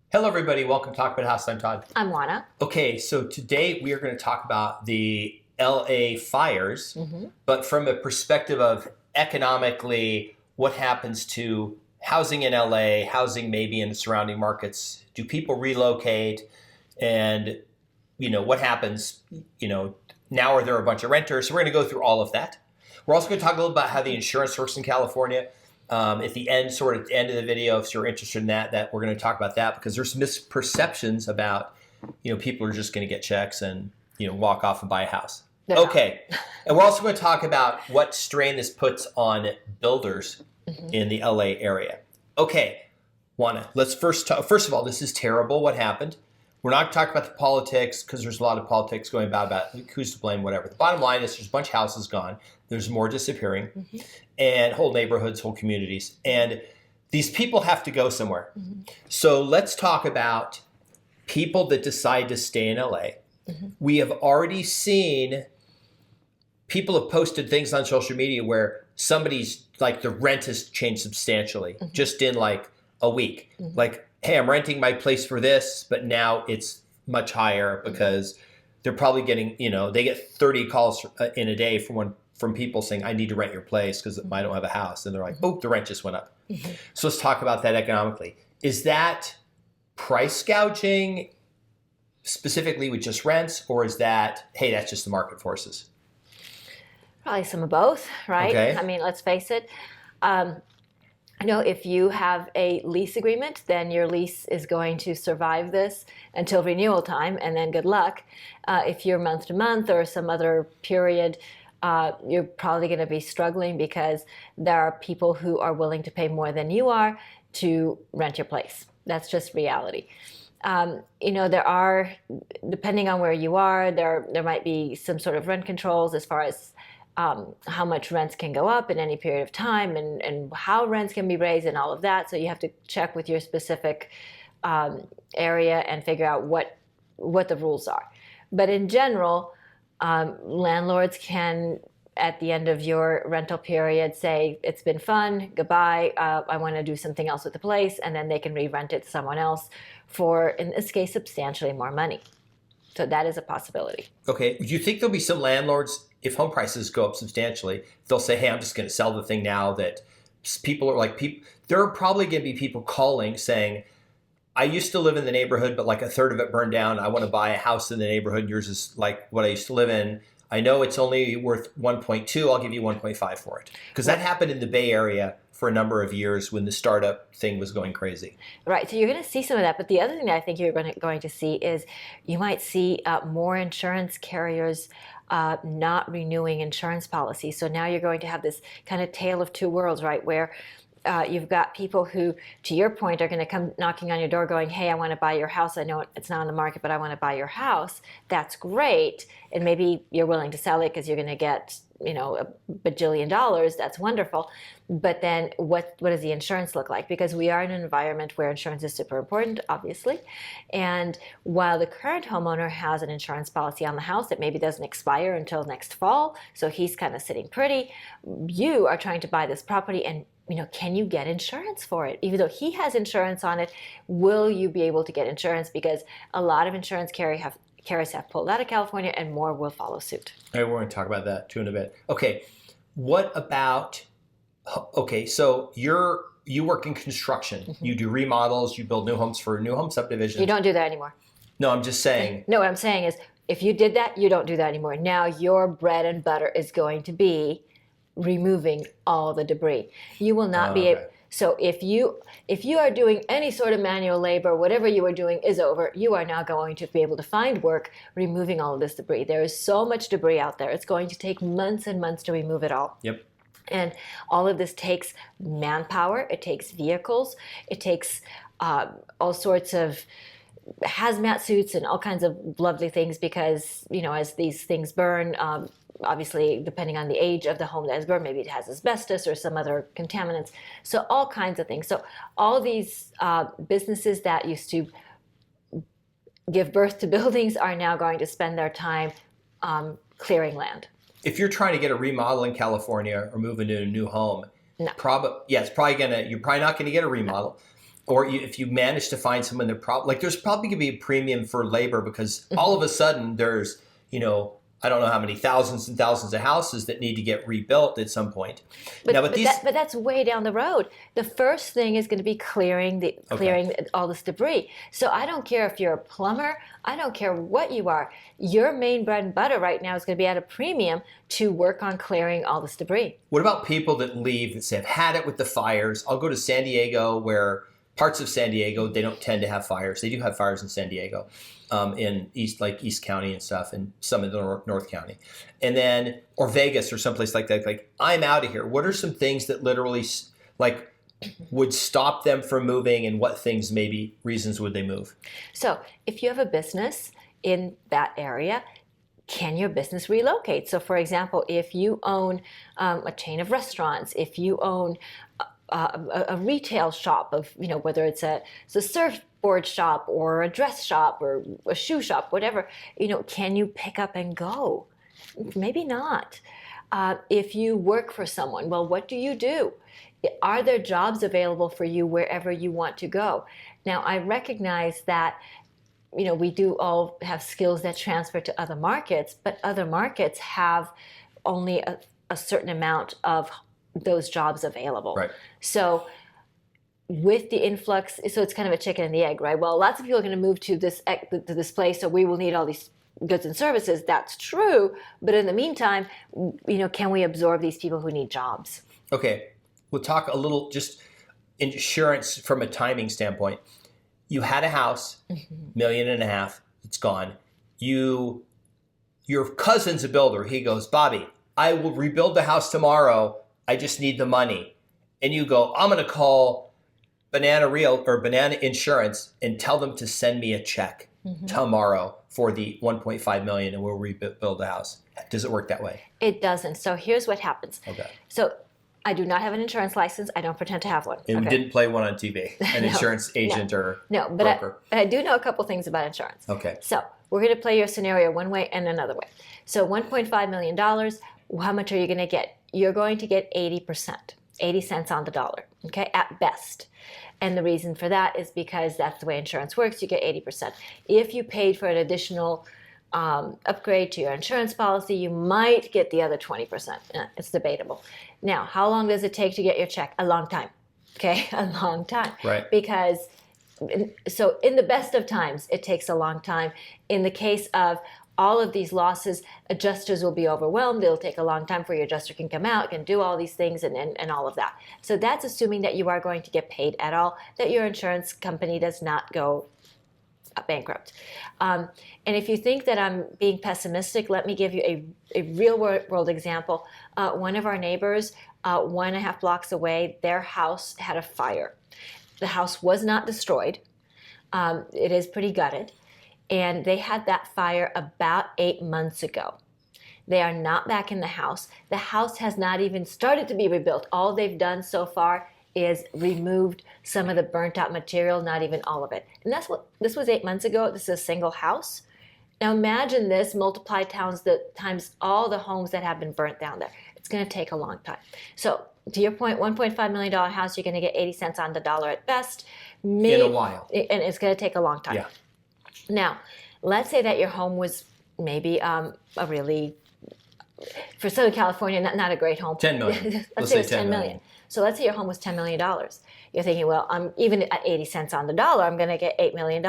Hello, everybody. Welcome to Talk About House. I'm Todd. I'm Juana. Okay, so today we are going to talk about the LA fires, but from a perspective of economically what happens to housing in LA, housing maybe in the surrounding markets. Do people relocate? And, what happens, now are there a bunch of renters? So we're going to go through all of that. We're also going to talk a little about how the insurance works in California. At the end, sort of at the end of the video, if you're interested in that we're going to talk about that because there's misperceptions about, people are just going to get checks and, walk off and buy a house. They're Okay. And we're also going to talk about what strain this puts on builders in the LA area. Okay. Juana, let's first of all, this is terrible what happened. We're not talking about the politics because there's a lot of politics going about who's to blame, whatever. The bottom line is there's a bunch of houses gone. There's more disappearing and whole neighborhoods, whole communities. And these people have to go somewhere. So let's talk about people that decide to stay in LA. We have already seen people have posted things on social media where somebody's like the rent has changed substantially just in like a week. Like, hey, I'm renting my place for this, but now it's much higher because they're probably getting, they get 30 calls in a day from people saying, I need to rent your place because I don't have a house. And they're like, oh, the rent just went up. So let's talk about that economically. Is that price gouging specifically with just rents, or is that, hey, that's just the market forces? Probably some of both, right? Okay. I mean, let's face it. If you have a lease agreement, then your lease is going to survive this until renewal time, and then good luck. If you're month to month or some other period, you're probably going to be struggling because there are people who are willing to pay more than you are to rent your place. That's just reality. There are, depending on where you are, there might be some sort of rent controls as far as how much rents can go up in any period of time and how rents can be raised and all of that. So you have to check with your specific area and figure out what the rules are. But in general, landlords can, at the end of your rental period, say, it's been fun, goodbye, I want to do something else with the place, and then they can re-rent it to someone else for, in this case, substantially more money. So that is a possibility. Okay. Do you think there'll be some landlords, if home prices go up substantially, they'll say, hey, I'm just going to sell the thing now that people are like, there are probably going to be people calling saying, I used to live in the neighborhood, but like a third of it burned down. I want to buy a house in the neighborhood. Yours is like what I used to live in. I know it's only worth 1.2. I'll give you 1.5 for it. Because that happened in the Bay Area for a number of years when the startup thing was going crazy. Right. So you're going to see some of that. But the other thing that I think you're going to see is you might see more insurance carriers not renewing insurance policies. So now you're going to have this kind of tale of two worlds, right, where you've got people who, to your point, are going to come knocking on your door going, hey, I want to buy your house. I know it's not on the market, but I want to buy your house. That's great. And maybe you're willing to sell it because you're going to get, a bajillion dollars. That's wonderful. But then what does the insurance look like? Because we are in an environment where insurance is super important, obviously. And while the current homeowner has an insurance policy on the house that maybe doesn't expire until next fall, so he's kind of sitting pretty, you are trying to buy this property and can you get insurance for it? Even though he has insurance on it, will you be able to get insurance? Because a lot of insurance carriers have pulled out of California and more will follow suit. All right, we're going to talk about that too in a bit. Okay, what about, so you work in construction. You do remodels, you build new homes for new home subdivisions. You don't do that anymore. No, I'm just saying. No, what I'm saying is if you did that, you don't do that anymore. Now your bread and butter is going to be removing all the debris. You will not be able. So if you are doing any sort of manual labor, whatever you are doing is over. You are now going to be able to find work removing all of this debris. There is so much debris out there. It's going to take months and months to remove it all. Yep. And all of this takes manpower. It takes vehicles. It takes all sorts of hazmat suits and all kinds of lovely things because, as these things burn, obviously, depending on the age of the home that is burned, maybe it has asbestos or some other contaminants. So all kinds of things. So all these businesses that used to give birth to buildings are now going to spend their time clearing land. If you're trying to get a remodel in California or move into a new home, No. you're probably not going to get a remodel. or if you manage to find someone that there's probably going to be a premium for labor because all of a sudden there's, I don't know how many thousands and thousands of houses that need to get rebuilt at some point. But that's way down the road. The first thing is going to be clearing all this debris. So I don't care if you're a plumber. I don't care what you are. Your main bread and butter right now is going to be at a premium to work on clearing all this debris. What about people that leave that say, I've had it with the fires. I'll go to San Diego, where parts of San Diego, they don't tend to have fires. They do have fires in San Diego. In East County and stuff, and some in the North County, and then or Vegas or someplace like that. Like, I'm out of here. What are some things that literally would stop them from moving, and what things, maybe reasons would they move? So if you have a business in that area, can your business relocate? So for example, if you own a chain of restaurants, if you own a retail shop of, whether it's a surfboard shop or a dress shop or a shoe shop, whatever, can you pick up and go? Maybe not. If you work for someone, well, what do? Are there jobs available for you wherever you want to go? Now, I recognize that, we do all have skills that transfer to other markets, but other markets have only a certain amount of those jobs available. Right. So with the influx, so it's kind of a chicken and the egg, right? Well, lots of people are going to move to this place, so we will need all these goods and services. That's true. But in the meantime, can we absorb these people who need jobs? Okay. We'll talk a little just insurance from a timing standpoint. You had a house, $1.5 million, it's gone. Your cousin's a builder. He goes, Bobby, I will rebuild the house tomorrow. I just need the money. And you go, I'm going to call Banana Insurance and tell them to send me a check tomorrow for the $1.5 million, and we'll rebuild the house. Does it work that way? It doesn't. So here's what happens. Okay. So I do not have an insurance license. I don't pretend to have one. And we didn't play one on TV, an insurance agent or broker. But I do know a couple things about insurance. Okay. So we're going to play your scenario one way and another way. So $1.5 million, how much are you going to get? You're going to get 80%, 80 cents on the dollar, okay, at best. And the reason for that is because that's the way insurance works. You get 80%. If you paid for an additional upgrade to your insurance policy, you might get the other 20%. It's debatable. Now, how long does it take to get your check? A long time, okay, a long time. Right. Because, so in the best of times, it takes a long time. In the case of all of these losses, adjusters will be overwhelmed. It'll take a long time for your adjuster can come out, can do all these things and all of that. So that's assuming that you are going to get paid at all, that your insurance company does not go bankrupt. And if you think that I'm being pessimistic, let me give you a real world example. One of our neighbors, 1.5 blocks away, their house had a fire. The house was not destroyed. It is pretty gutted. And they had that fire about 8 months ago. They are not back in the house. The house has not even started to be rebuilt. All they've done so far is removed some of the burnt out material, not even all of it. And this was 8 months ago. This is a single house. Now imagine this multiplied times all the homes that have been burnt down there. It's going to take a long time. So to your point, $1.5 million house, you're going to get 80 cents on the dollar at best. In a while. And it's going to take a long time. Yeah. Now, let's say that your home was maybe for Southern California, not a great home. 10 million. Let's say it was 10 million. So let's say your home was $10 million. You're thinking, well, I'm even at 80 cents on the dollar, I'm going to get $8 million.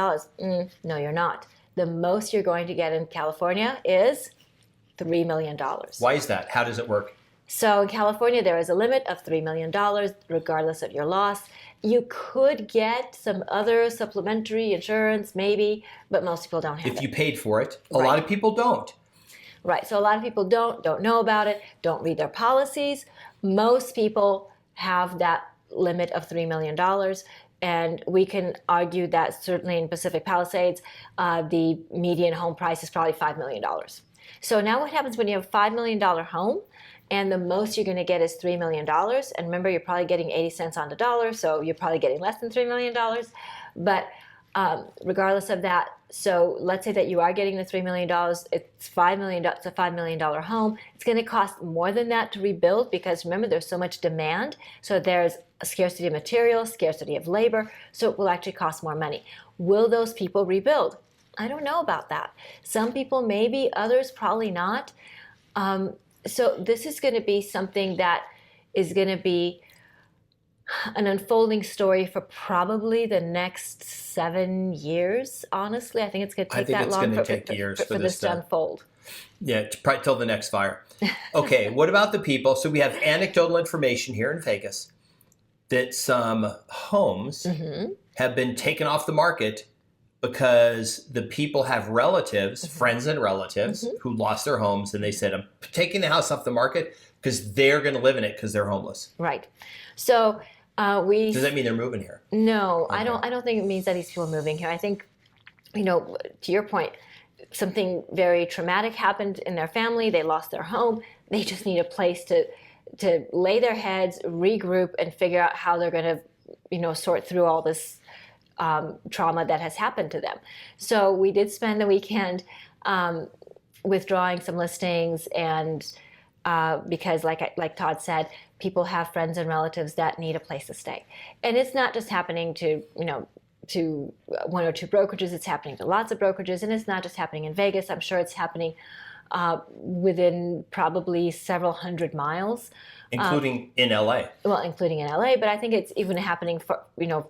No, you're not. The most you're going to get in California is $3 million. Why is that? How does it work? So in California, there is a limit of $3 million, regardless of your loss. You could get some other supplementary insurance, maybe, but most people don't have it. If you paid for it, a lot of people don't. Right, so a lot of people don't know about it, don't read their policies. Most people have that limit of $3 million. And we can argue that certainly in Pacific Palisades, the median home price is probably $5 million. So now what happens when you have a $5 million home and the most you're going to get is $3 million? And remember, you're probably getting 80 cents on the dollar, so you're probably getting less than $3 million. But Regardless of that, so let's say that you are getting the $3 million, it's $5 million, it's a $5 million home. It's going to cost more than that to rebuild because remember, there's so much demand. So there's a scarcity of materials, scarcity of labor, so it will actually cost more money. Will those people rebuild? I don't know about that. Some people maybe, others probably not. So this is going to be something that is going to be an unfolding story for probably the next 7 years. Honestly, I think it's going to take that long for this to unfold. Yeah, probably till the next fire. Okay, what about the people? So we have anecdotal information here in Vegas that some homes have been taken off the market because the people have relatives, friends and relatives who lost their homes, and they said, I'm taking the house off the market because they're going to live in it because they're homeless. Right. So does that mean they're moving here? No, okay. I don't think it means that these people are moving here. I think, to your point, something very traumatic happened in their family. They lost their home. They just need a place to lay their heads, regroup, and figure out how they're going to, sort through all this trauma that has happened to them. So we did spend the weekend withdrawing some listings, and because, like Todd said, people have friends and relatives that need a place to stay, and it's not just happening to to one or two brokerages. It's happening to lots of brokerages, and it's not just happening in Vegas. I'm sure it's happening within probably several hundred miles. Including in LA. Well, including in LA, but I think it's even happening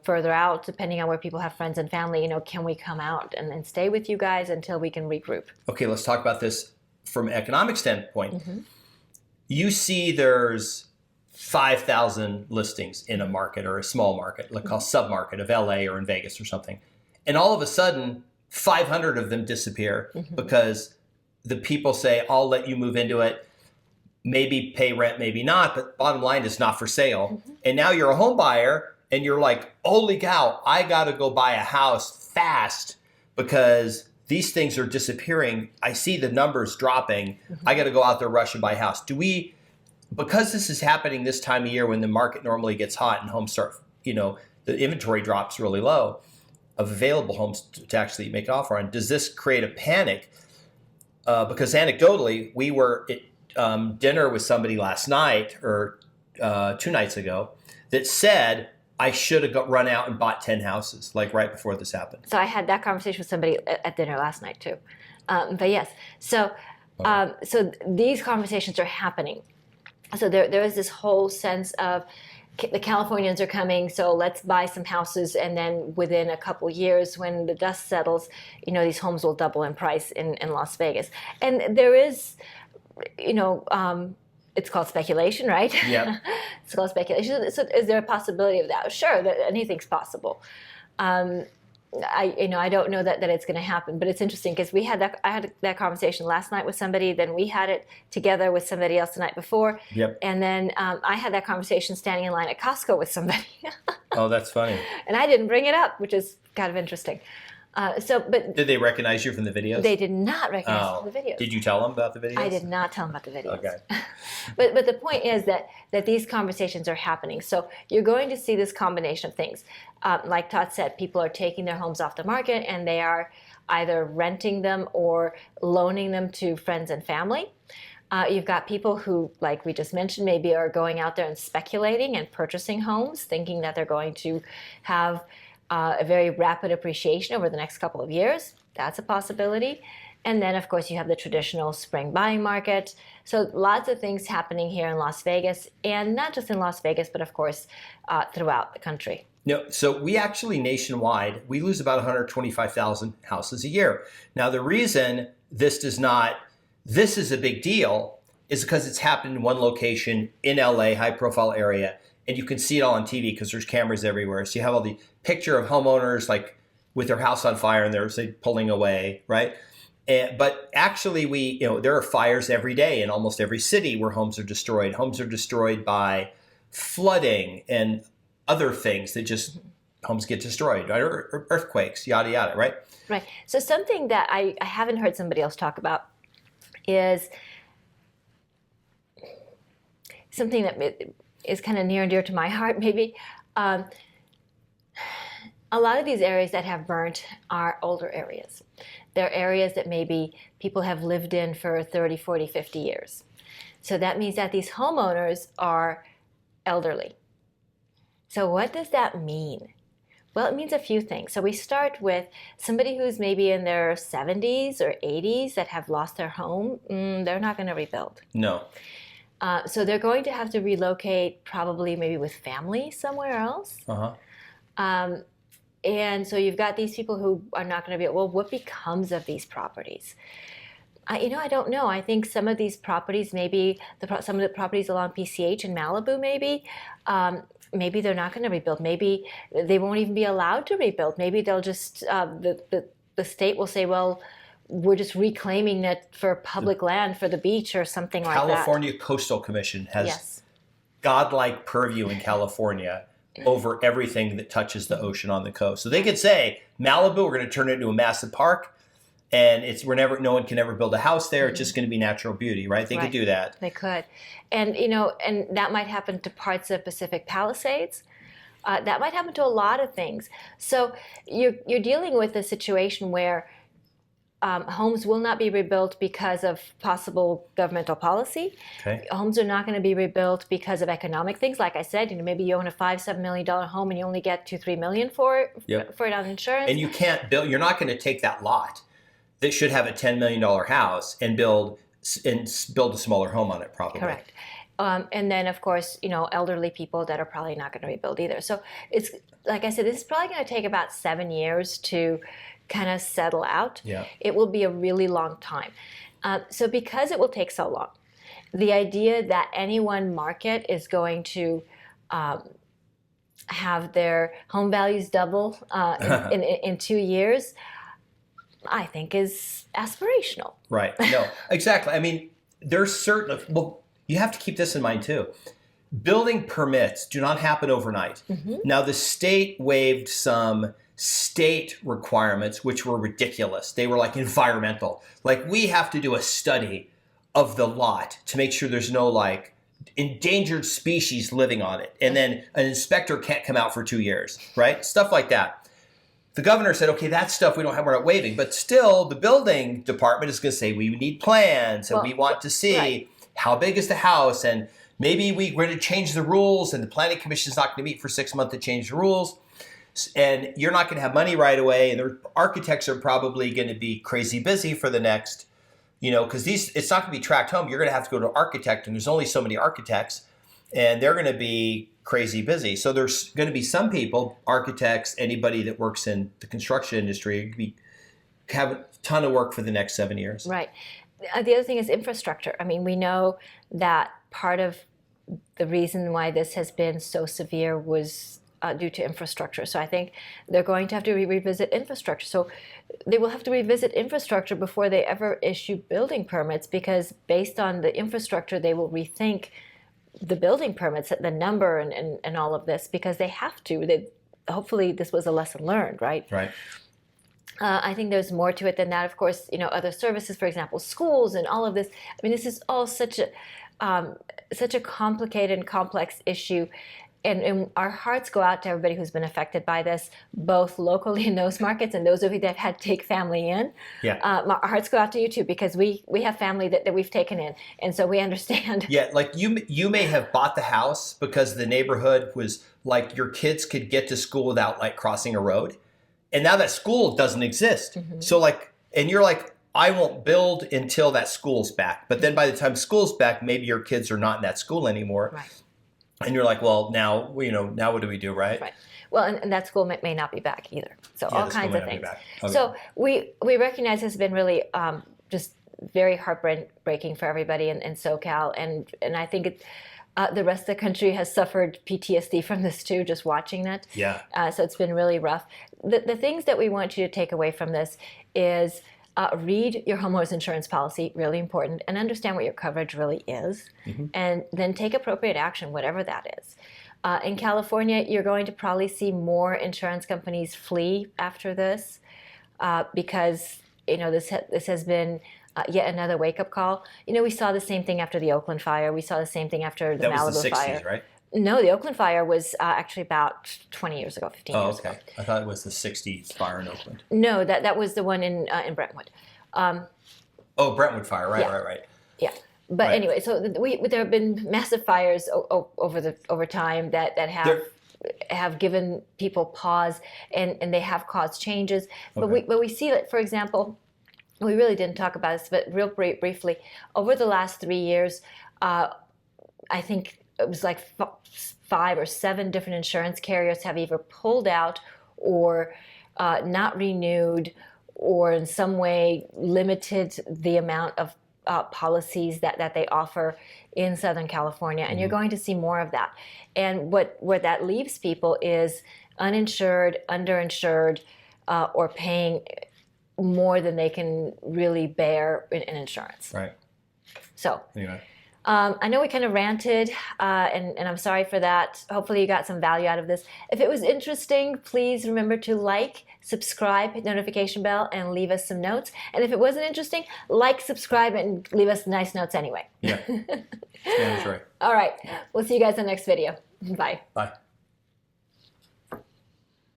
further out, depending on where people have friends and family. Can we come out and stay with you guys until we can regroup? Okay, let's talk about this from an economic standpoint. You see there's 5,000 listings in a market or a small market, like a sub-market of LA or in Vegas or something. And all of a sudden, 500 of them disappear because the people say, I'll let you move into it. Maybe pay rent, maybe not, but bottom line is not for sale. And now you're a home buyer and you're like, holy cow, I got to go buy a house fast because these things are disappearing. I see the numbers dropping. I got to go out there, rush and buy a house. Because this is happening this time of year when the market normally gets hot and homes start, the inventory drops really low of available homes to actually make an offer on, does this create a panic? Because anecdotally, we were at dinner with somebody last night or 2 nights ago that said, I should have run out and bought 10 houses, like right before this happened. So I had that conversation with somebody at dinner last night too. But yes, so these conversations are happening. So there is this whole sense of the Californians are coming, so let's buy some houses, and then within a couple years, when the dust settles, these homes will double in price in Las Vegas. And there is, it's called speculation, right? Yeah. It's called speculation. So is there a possibility of that? Sure, that anything's possible. I don't know that it's going to happen, but it's interesting because I had that conversation last night with somebody, then we had it together with somebody else the night before, and then I had that conversation standing in line at Costco with somebody. Oh, that's funny. And I didn't bring it up, which is kind of interesting. But did they recognize you from the videos? They did not recognize me from the videos. Did you tell them about the videos? I did not tell them about the videos. Okay. But the point is that these conversations are happening. So you're going to see this combination of things. Like Todd said, people are taking their homes off the market and they are either renting them or loaning them to friends and family. You've got people who, like we just mentioned, maybe are going out there and speculating and purchasing homes, thinking that they're going to have a very rapid appreciation over the next couple of years. That's a possibility. And then, of course, you have the traditional spring buying market. So lots of things happening here in Las Vegas, and not just in Las Vegas, but of course, throughout the country. No, so we actually nationwide, we lose about 125,000 houses a year. Now, the reason this is a big deal is because it's happened in one location in LA, high profile area. And you can see it all on TV because there's cameras everywhere. So you have all the picture of homeowners like with their house on fire and they're pulling away, right? But actually there are fires every day in almost every city where homes are destroyed. Homes are destroyed by flooding and other things that just homes get destroyed, right? Or earthquakes, yada, yada, right? Right. So something that I haven't heard somebody else talk about is something that is kind of near and dear to my heart, maybe. A lot of these areas that have burnt are older areas. They're areas that maybe people have lived in for 30, 40, 50 years. So that means that these homeowners are elderly. So what does that mean? Well, it means a few things. So we start with somebody who's maybe in their 70s or 80s that have lost their home. They're not going to rebuild. No. So they're going to have to relocate probably maybe with family somewhere else. And so you've got these people who are not going to be, well, what becomes of these properties? I don't know. I think some of these properties, maybe some of the properties along PCH in Malibu, maybe they're not going to rebuild. Maybe they won't even be allowed to rebuild. Maybe they'll just, the state will say, well, we're just reclaiming it for public land for the beach or something like that. California Coastal Commission has godlike purview in California over everything that touches the ocean on the coast. So they could say, Malibu, we're going to turn it into a massive park, and no one can ever build a house there. It's just going to be natural beauty, right? They could do that. They could. And, and that might happen to parts of Pacific Palisades. That might happen to a lot of things. So you're dealing with a situation where homes will not be rebuilt because of possible governmental policy. Okay. Homes are not going to be rebuilt because of economic things. Like I said, maybe you own a $5-7 million home and you only get $2-3 million for it on insurance. And you can't build. You're not going to take that lot that should have a $10 million house and build a smaller home on it, probably. Correct. And then, of course, elderly people that are probably not going to rebuild either. So it's like I said, this is probably going to take about 7 years to kind of settle out. Yeah. It will be a really long time. So because it will take so long, the idea that any one market is going to have their home values double in 2 years, I think is aspirational. Right. No, exactly. I mean, there's certain, you have to keep this in mind too. Building permits do not happen overnight. Mm-hmm. Now, the state waived some state requirements, which were ridiculous. They were like environmental. Like, we have to do a study of the lot to make sure there's no like endangered species living on it. And then an inspector can't come out for 2 years, right? Stuff like that. The governor said, okay, that stuff we're not waiving. But still, the building department is going to say, we need plans and we want to see how big is the house, and maybe we're going to change the rules, and the planning commission is not going to meet for 6 months to change the rules. And you're not going to have money right away, and the architects are probably going to be crazy busy for the next, because it's not going to be tract home. You're going to have to go to an architect, and there's only so many architects, and they're going to be crazy busy. So there's going to be some people, architects, anybody that works in the construction industry, have a ton of work for the next 7 years. Right. The other thing is infrastructure. I mean, we know that part of the reason why this has been so severe was due to infrastructure. So I think they're going to have to revisit infrastructure. So they will have to revisit infrastructure before they ever issue building permits, because based on the infrastructure, they will rethink the building permits, the number and all of this, because they have to. Hopefully this was a lesson learned, right? Right. I think there's more to it than that. Of course, other services, for example, schools and all of this. I mean, this is all such a complicated and complex issue. And our hearts go out to everybody who's been affected by this, both locally in those markets and those of you that had to take family in. Yeah. Our hearts go out to you too, because we have family that we've taken in, and so we understand. Yeah, like you may have bought the house because the neighborhood was like your kids could get to school without like crossing a road, and now that school doesn't exist. Mm-hmm. So and you're like, I won't build until that school's back. But then by the time school's back, maybe your kids are not in that school anymore. Right. And you're like, well, now what do we do, right? Right. Well, and that school may not be back either. So all kinds of things. Okay. So we recognize this has been really just very heartbreaking for everybody in SoCal, and I think the rest of the country has suffered PTSD from this too, just watching that. Yeah. So it's been really rough. The things that we want you to take away from this is read your homeowner's insurance policy, really important, and understand what your coverage really is, and then take appropriate action, whatever that is. In California, you're going to probably see more insurance companies flee after this because this has been yet another wake-up call. We saw the same thing after the Oakland fire. We saw the same thing after the Malibu fire. That was the 60s, right? No, the Oakland fire was actually about 20 years ago, 15 years ago. I thought it was the 60s fire in Oakland. No, that was the one in Brentwood. Brentwood fire, right. Yeah. But Right. anyway, so there have been massive fires over time that have given people pause, and they have caused changes. But we see that, for example, we really didn't talk about this, but real briefly, over the last 3 years, I think it was like 5 or 7 different insurance carriers have either pulled out or not renewed, or in some way limited the amount of policies that they offer in Southern California. And you're going to see more of that. And where that leaves people is uninsured, underinsured, or paying more than they can really bear in insurance. Right. So anyway. I know we kind of ranted, and I'm sorry for that. Hopefully you got some value out of this. If it was interesting, please remember to like, subscribe, hit notification bell, and leave us some notes. And if it wasn't interesting, like, subscribe, and leave us nice notes anyway. Yeah. Yeah, that's right. All right. We'll see you guys in the next video. Bye. Bye.